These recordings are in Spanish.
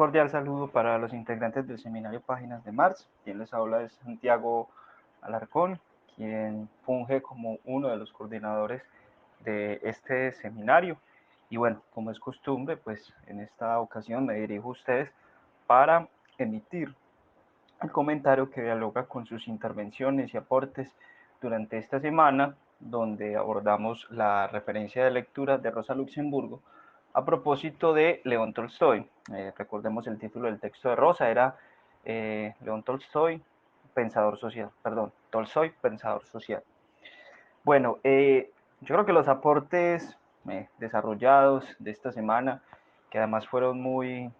cordial saludo para los integrantes del seminario Páginas de Marx. Quien les habla es Santiago Alarcón, quien funge como uno de los coordinadores de este seminario. Y bueno, como es costumbre, pues en esta ocasión me dirijo a ustedes para emitir el comentario que dialoga con sus intervenciones y aportes durante esta semana, donde abordamos la referencia de lectura de Rosa Luxemburgo a propósito de León Tolstoy. Recordemos el título del texto de Rosa, era León Tolstoy, pensador social, perdón, Tolstoy, pensador social. Bueno, yo creo que los aportes desarrollados de esta semana, que además fueron muy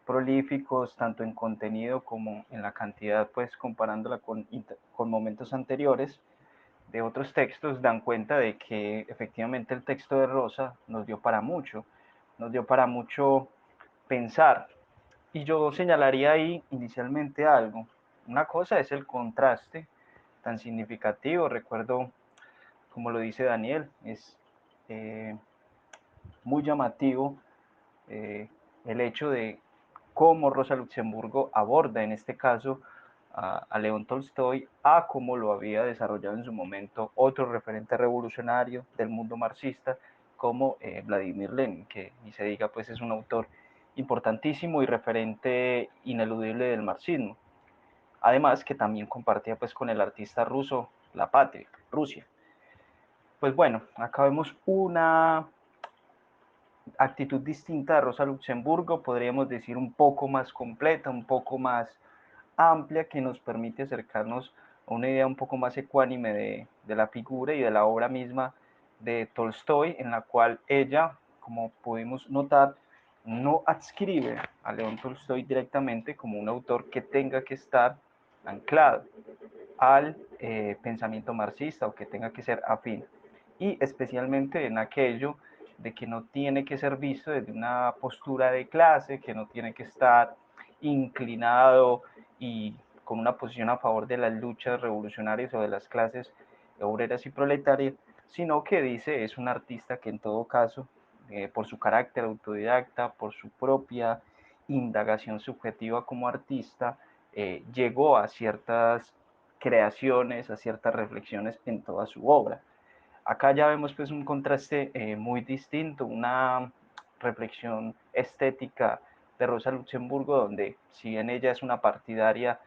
prolíficos tanto en contenido como en la cantidad, pues comparándola con momentos anteriores de otros textos, dan cuenta de que efectivamente el texto de Rosa nos dio para mucho pensar. Y yo señalaría ahí inicialmente algo. Una cosa es el contraste tan significativo, recuerdo, como lo dice Daniel, es muy llamativo el hecho de cómo Rosa Luxemburgo aborda en este caso a León Tolstoy, a cómo lo había desarrollado en su momento otro referente revolucionario del mundo marxista como Vladimir Lenin, que ni se diga pues es un autor importantísimo y referente ineludible del marxismo. Además que también compartía pues con el artista ruso La Patria, Rusia. Pues bueno, acá vemos una actitud distinta de Rosa Luxemburgo, podríamos decir un poco más completa, un poco más amplia, que nos permite acercarnos a una idea un poco más ecuánime de la figura y de la obra misma de Tolstoy, en la cual ella, como pudimos notar, no adscribe a León Tolstoy directamente como un autor que tenga que estar anclado al pensamiento marxista o que tenga que ser afín, y especialmente en aquello de que no tiene que ser visto desde una postura de clase, que no tiene que estar inclinado y con una posición a favor de las luchas revolucionarias o de las clases obreras y proletarias, sino que dice es un artista que en todo caso, por su carácter autodidacta, por su propia indagación subjetiva como artista, llegó a ciertas creaciones, a ciertas reflexiones en toda su obra. Acá ya vemos pues un contraste muy distinto, una reflexión estética de Rosa Luxemburgo, donde si bien ella es una partidaria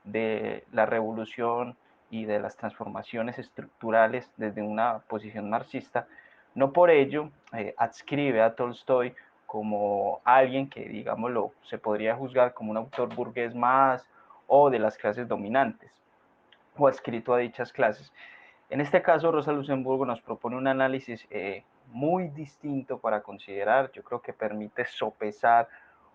de la revolución y de las transformaciones estructurales desde una posición marxista, no por ello adscribe a Tolstoy como alguien que, digámoslo, se podría juzgar como un autor burgués más o de las clases dominantes o adscrito a dichas clases. En este caso, Rosa Luxemburgo nos propone un análisis muy distinto para considerar. Yo creo que permite sopesar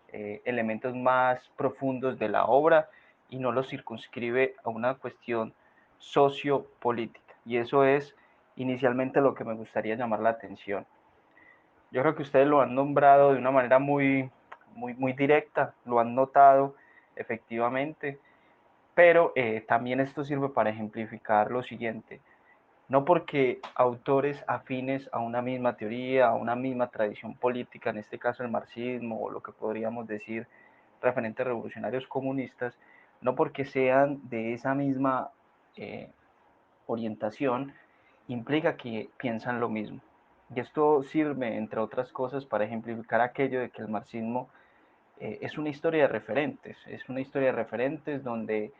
elementos más profundos de la obra y no los circunscribe a una cuestión sociopolítica. Y eso es inicialmente lo que me gustaría llamar la atención. Yo creo que ustedes lo han nombrado de una manera muy directa, lo han notado efectivamente, pero también esto sirve para ejemplificar lo siguiente. No porque autores afines a una misma teoría, a una misma tradición política, en este caso el marxismo o lo que podríamos decir referentes revolucionarios comunistas, no porque sean de esa misma eh, orientación, implica que piensan lo mismo. Y esto sirve, entre otras cosas, para ejemplificar aquello de que el marxismo es una historia de referentes, es una historia de referentes donde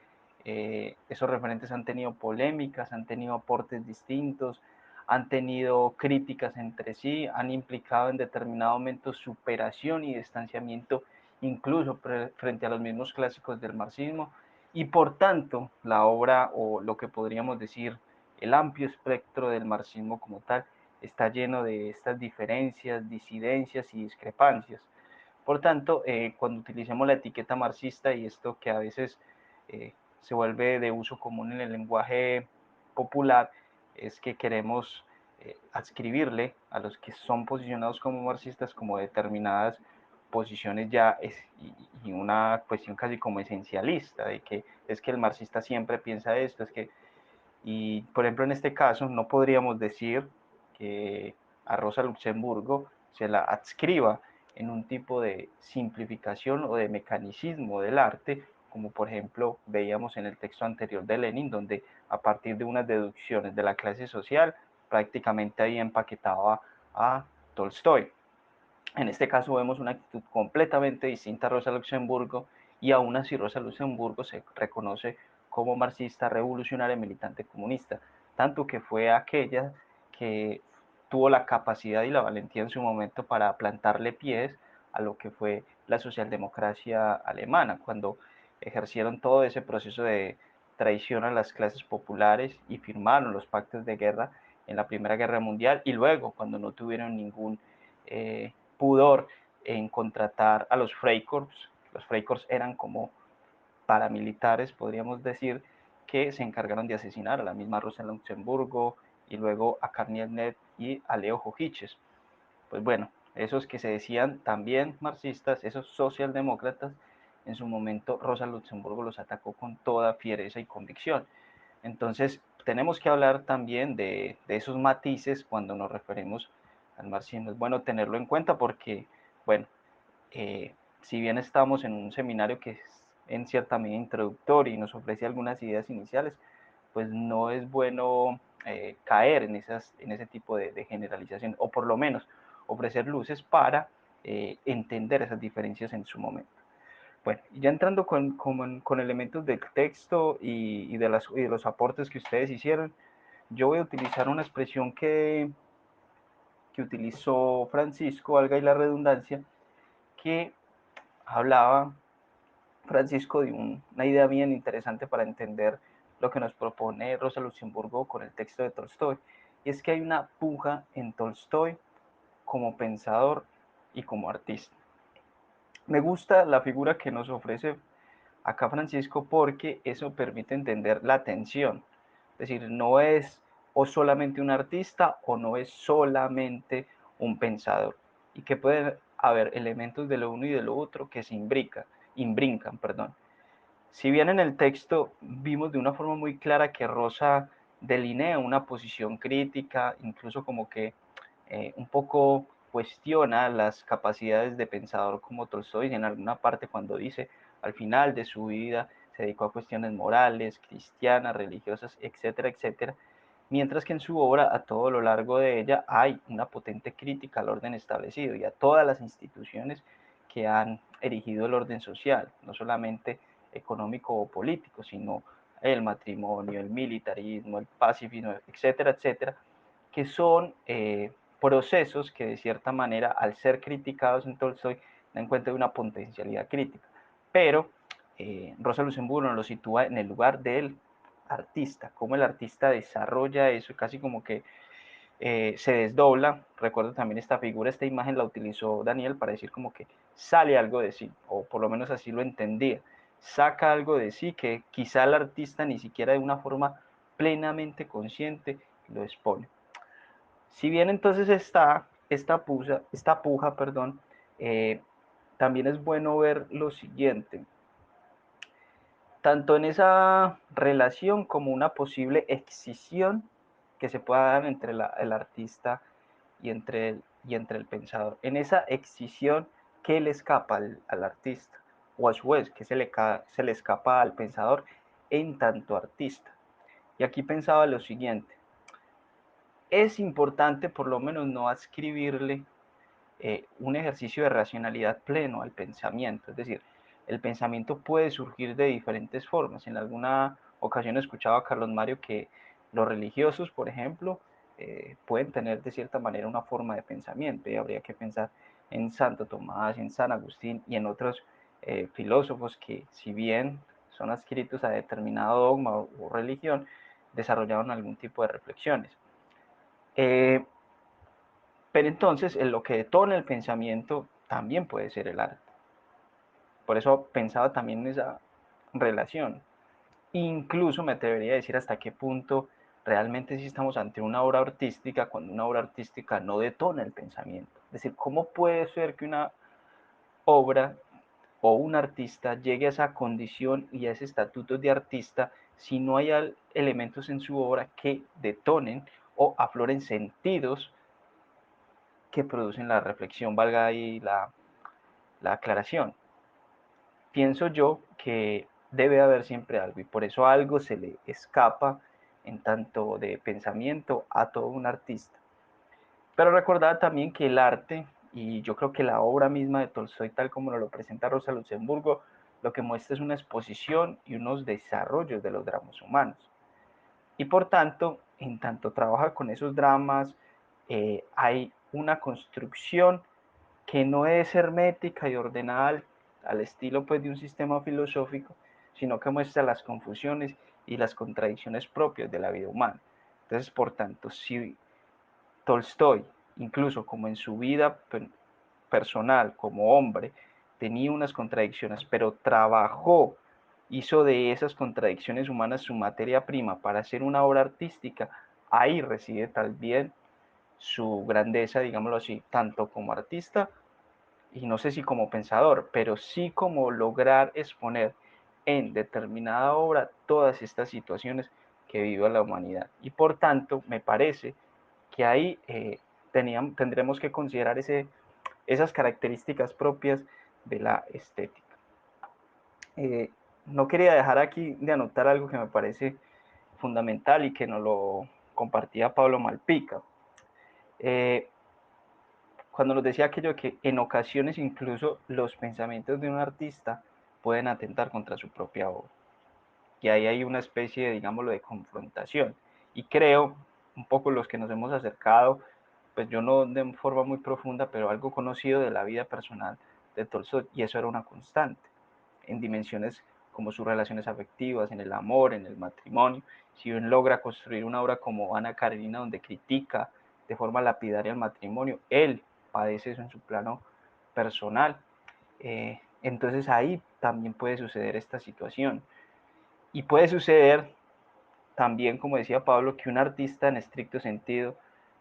esos referentes han tenido polémicas, han tenido aportes distintos, han tenido críticas entre sí, han implicado en determinado momento superación y distanciamiento incluso frente a los mismos clásicos del marxismo, y por tanto la obra, o lo que podríamos decir el amplio espectro del marxismo como tal, está lleno de estas diferencias, disidencias y discrepancias. Por tanto, cuando utilicemos la etiqueta marxista, y esto que a veces se vuelve de uso común en el lenguaje popular, es que queremos adscribirle a los que son posicionados como marxistas como determinadas posiciones ya y una cuestión casi como esencialista, de que es que el marxista siempre piensa esto, es que, y por ejemplo en este caso no podríamos decir que a Rosa Luxemburgo se la adscriba en un tipo de simplificación o de mecanicismo del arte, como por ejemplo veíamos en el texto anterior de Lenin, donde a partir de unas deducciones de la clase social, prácticamente ahí empaquetaba a Tolstoy. En este caso vemos una actitud completamente distinta a Rosa Luxemburgo, y aún así Rosa Luxemburgo se reconoce como marxista, revolucionaria, militante comunista, tanto que fue aquella que tuvo la capacidad y la valentía en su momento para plantarle pies a lo que fue la socialdemocracia alemana, cuando ejercieron todo ese proceso de traición a las clases populares y firmaron los pactos de guerra en la Primera Guerra Mundial, y luego cuando no tuvieron ningún pudor en contratar a los Freikorps. Los Freikorps eran como paramilitares, podríamos decir, que se encargaron de asesinar a la misma Rosa Luxemburgo y luego a Karl Liebknecht y a Leo Jochiches. Pues bueno, esos que se decían también marxistas, esos socialdemócratas, en su momento Rosa Luxemburgo los atacó con toda fiereza y convicción. Entonces, tenemos que hablar también de esos matices cuando nos referimos al marxismo. Es bueno tenerlo en cuenta porque, bueno, si bien estamos en un seminario que es en cierta medida introductorio y nos ofrece algunas ideas iniciales, pues no es bueno caer en ese tipo de generalización, o por lo menos ofrecer luces para entender esas diferencias en su momento. Bueno, ya entrando con elementos del texto y de los aportes que ustedes hicieron, yo voy a utilizar una expresión que utilizó Francisco, valga y la redundancia, que hablaba Francisco de una idea bien interesante para entender lo que nos propone Rosa Luxemburgo con el texto de Tolstoy. Y es que hay una puja en Tolstoy como pensador y como artista. Me gusta la figura que nos ofrece acá Francisco porque eso permite entender la tensión. Es decir, no es o solamente un artista o no es solamente un pensador. Y que puede haber elementos de lo uno y de lo otro que se imbrincan. Perdón. Si bien en el texto vimos de una forma muy clara que Rosa delinea una posición crítica, incluso como que un poco cuestiona las capacidades de pensador como Tolstoy en alguna parte cuando dice al final de su vida se dedicó a cuestiones morales, cristianas, religiosas, etcétera, etcétera, mientras que en su obra a todo lo largo de ella hay una potente crítica al orden establecido y a todas las instituciones que han erigido el orden social, no solamente económico o político, sino el matrimonio, el militarismo, el pacifismo, etcétera, etcétera, que son procesos que de cierta manera, al ser criticados en Tolstoy, dan cuenta de una potencialidad crítica. Pero Rosa Luxemburgo lo sitúa en el lugar del artista, cómo el artista desarrolla eso, casi como que se desdobla. Recuerdo también esta figura, esta imagen la utilizó Daniel para decir como que sale algo de sí, o por lo menos así lo entendía, saca algo de sí que quizá el artista ni siquiera de una forma plenamente consciente lo expone. Si bien entonces esta puja, perdón, también es bueno ver lo siguiente, tanto en esa relación como una posible excisión que se pueda dar entre el artista y entre el pensador. En esa excisión, ¿qué le escapa al artista? O a su vez, ¿qué se le escapa al pensador en tanto artista? Y aquí pensaba lo siguiente, es importante por lo menos no adscribirle un ejercicio de racionalidad pleno al pensamiento. Es decir, el pensamiento puede surgir de diferentes formas. En alguna ocasión escuchaba a Carlos Mario que los religiosos, por ejemplo, pueden tener de cierta manera una forma de pensamiento, y habría que pensar en Santo Tomás, en San Agustín y en otros filósofos que, si bien son adscritos a determinado dogma o religión, desarrollaron algún tipo de reflexiones. Pero entonces lo que detona el pensamiento también puede ser el arte. Por eso pensaba también en esa relación. Incluso me atrevería a decir hasta qué punto realmente sí estamos ante una obra artística cuando una obra artística no detona el pensamiento. Es decir, ¿cómo puede ser que una obra o un artista llegue a esa condición y a ese estatuto de artista si no hay elementos en su obra que detonen o afloren sentidos que producen la reflexión, valga ahí la aclaración. Pienso yo que debe haber siempre algo y por eso algo se le escapa en tanto de pensamiento a todo un artista. Pero recordad también que el arte, y yo creo que la obra misma de Tolstoy, tal como nos lo presenta Rosa Luxemburgo, lo que muestra es una exposición y unos desarrollos de los dramas humanos. Y por tanto, en tanto trabaja con esos dramas, hay una construcción que no es hermética y ordenada al estilo pues, de un sistema filosófico, sino que muestra las confusiones y las contradicciones propias de la vida humana. Entonces, por tanto, si Tolstoy, incluso como en su vida personal, como hombre, tenía unas contradicciones, pero trabajó, hizo de esas contradicciones humanas su materia prima para hacer una obra artística, ahí reside también su grandeza, digámoslo así, tanto como artista y no sé si como pensador, pero sí como lograr exponer en determinada obra todas estas situaciones que vive la humanidad. Y por tanto, me parece que ahí tendremos que considerar esas características propias de la estética. Eh, no quería dejar aquí de anotar algo que me parece fundamental y que nos lo compartía Pablo Malpica. Cuando nos decía aquello que en ocasiones incluso los pensamientos de un artista pueden atentar contra su propia obra. Y ahí hay una especie de, digámoslo, de confrontación. Y creo, un poco los que nos hemos acercado, pues yo no de forma muy profunda, pero algo conocido de la vida personal de Tolstoy, y eso era una constante, en dimensiones como sus relaciones afectivas, en el amor, en el matrimonio. Si bien logra construir una obra como Ana Karenina, donde critica de forma lapidaria el matrimonio, él padece eso en su plano personal. Entonces ahí también puede suceder esta situación. Y puede suceder también, como decía Pablo, que un artista en estricto sentido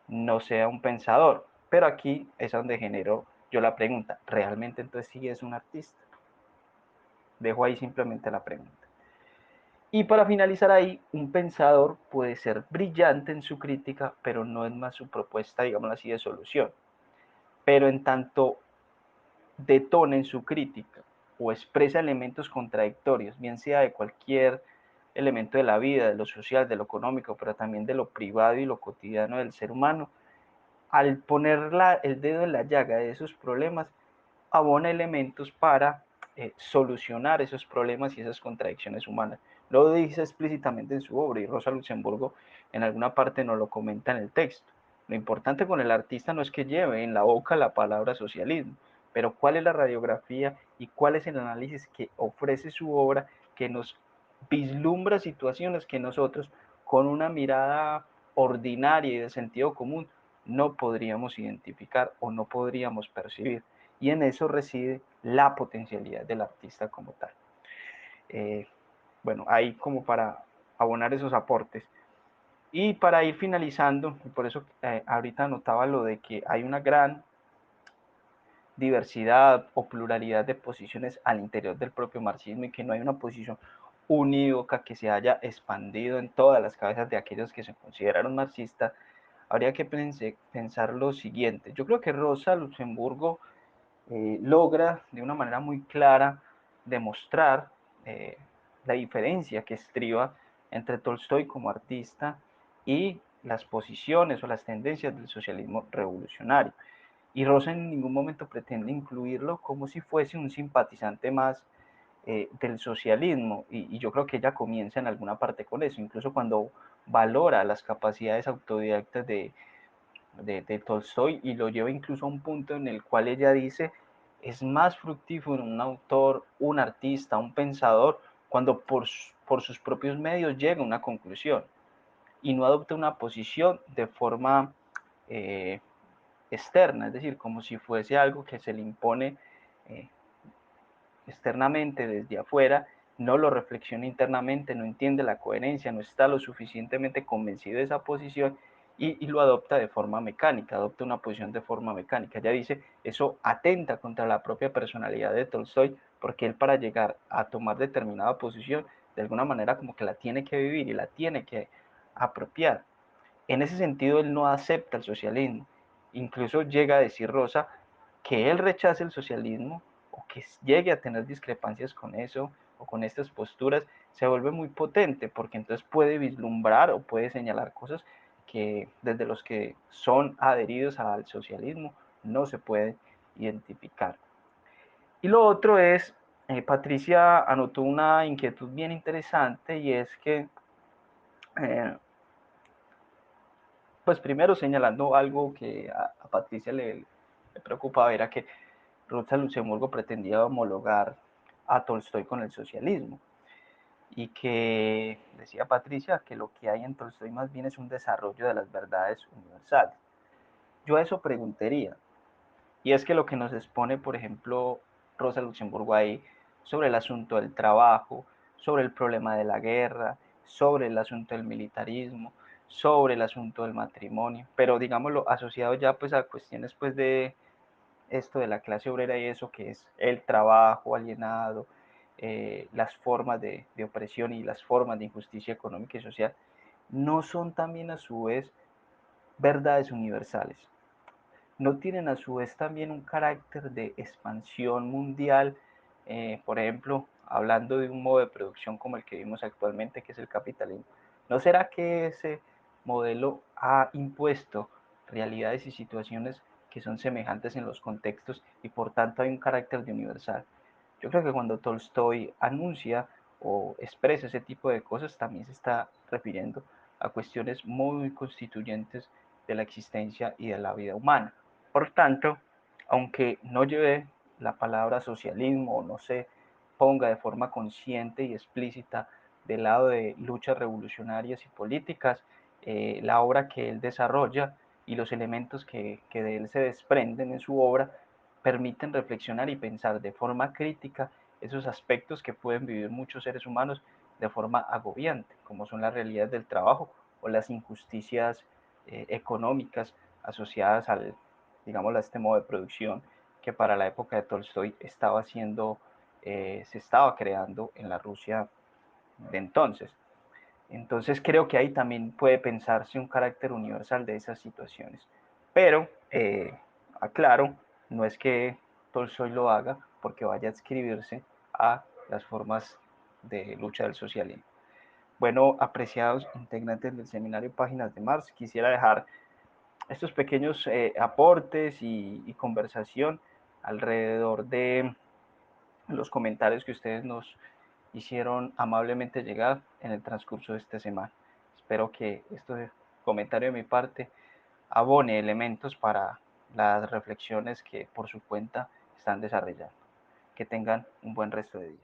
no sea un pensador. Pero aquí es donde genero yo la pregunta, ¿realmente entonces sí es un artista? Dejo ahí simplemente la pregunta. Y para finalizar ahí, un pensador puede ser brillante en su crítica, pero no es más su propuesta, digamos así, de solución. Pero en tanto detona en su crítica o expresa elementos contradictorios, bien sea de cualquier elemento de la vida, de lo social, de lo económico, pero también de lo privado y lo cotidiano del ser humano, al poner el dedo en la llaga de esos problemas, abona elementos para solucionar esos problemas y esas contradicciones humanas. Lo dice explícitamente en su obra y Rosa Luxemburgo en alguna parte nos lo comenta en el texto. Lo importante con el artista no es que lleve en la boca la palabra socialismo, pero cuál es la radiografía y cuál es el análisis que ofrece su obra que nos vislumbra situaciones que nosotros con una mirada ordinaria y de sentido común no podríamos identificar o no podríamos percibir. Y en eso reside la potencialidad del artista como tal. Bueno, ahí como para abonar esos aportes. Y para ir finalizando, y por eso ahorita anotaba lo de que hay una gran diversidad o pluralidad de posiciones al interior del propio marxismo y que no hay una posición unívoca que se haya expandido en todas las cabezas de aquellos que se consideraron marxistas, habría que pensar lo siguiente. Yo creo que Rosa Luxemburgo logra de una manera muy clara demostrar la diferencia que estriba entre Tolstoy como artista y las posiciones o las tendencias del socialismo revolucionario. Y Rosa en ningún momento pretende incluirlo como si fuese un simpatizante más del socialismo. Y yo creo que ella comienza en alguna parte con eso, incluso cuando valora las capacidades autodidactas de Tolstoy y lo lleva incluso a un punto en el cual ella dice es más fructífero un autor, un artista, un pensador, cuando por sus propios medios llega a una conclusión y no adopta una posición de forma eh, externa, es decir, como si fuese algo que se le impone eh, externamente desde afuera, no lo reflexiona internamente, no entiende la coherencia, no está lo suficientemente convencido de esa posición y lo adopta de forma mecánica, adopta una posición de forma mecánica. Ya dice, eso atenta contra la propia personalidad de Tolstoy, porque él para llegar a tomar determinada posición, de alguna manera como que la tiene que vivir y la tiene que apropiar. En ese sentido, él no acepta el socialismo. Incluso llega a decir Rosa que él rechaza el socialismo o que llegue a tener discrepancias con eso o con estas posturas, se vuelve muy potente porque entonces puede vislumbrar o puede señalar cosas que desde los que son adheridos al socialismo no se puede identificar. Y lo otro es, Patricia anotó una inquietud bien interesante y es que, eh, pues primero señalando algo que a Patricia le preocupaba, era que Rosa Luxemburgo pretendía homologar a Tolstoy con el socialismo y que, decía Patricia, que lo que hay en Tolstoy más bien es un desarrollo de las verdades universales. Yo a eso preguntaría, y es que lo que nos expone, por ejemplo, Rosa Luxemburgo ahí, sobre el asunto del trabajo, sobre el problema de la guerra, sobre el asunto del militarismo, sobre el asunto del matrimonio, pero digámoslo asociado ya pues a cuestiones pues de esto de la clase obrera y eso que es el trabajo alienado, las formas de opresión y las formas de injusticia económica y social, no son también a su vez verdades universales, no tienen a su vez también un carácter de expansión mundial, por ejemplo, hablando de un modo de producción como el que vimos actualmente, que es el capitalismo. ¿No será que ese modelo ha impuesto realidades y situaciones que son semejantes en los contextos y por tanto hay un carácter de universal? Yo creo que cuando Tolstoy anuncia o expresa ese tipo de cosas, también se está refiriendo a cuestiones muy constituyentes de la existencia y de la vida humana. Por tanto, aunque no lleve la palabra socialismo o no se ponga de forma consciente y explícita del lado de luchas revolucionarias y políticas, la obra que él desarrolla y los elementos que de él se desprenden en su obra permiten reflexionar y pensar de forma crítica esos aspectos que pueden vivir muchos seres humanos de forma agobiante, como son las realidades del trabajo o las injusticias económicas asociadas al, digamos, a este modo de producción que para la época de Tolstoy estaba siendo, se estaba creando en la Rusia de entonces. Entonces creo que ahí también puede pensarse un carácter universal de esas situaciones. Pero, aclaro, no es que Tolstoy lo haga porque vaya a adscribirse a las formas de lucha del socialismo. Bueno, apreciados integrantes del seminario Páginas de Marx, quisiera dejar estos pequeños aportes y conversación alrededor de los comentarios que ustedes nos hicieron amablemente llegar en el transcurso de esta semana. Espero que este comentario de mi parte abone elementos para las reflexiones que por su cuenta están desarrollando. Que tengan un buen resto de día.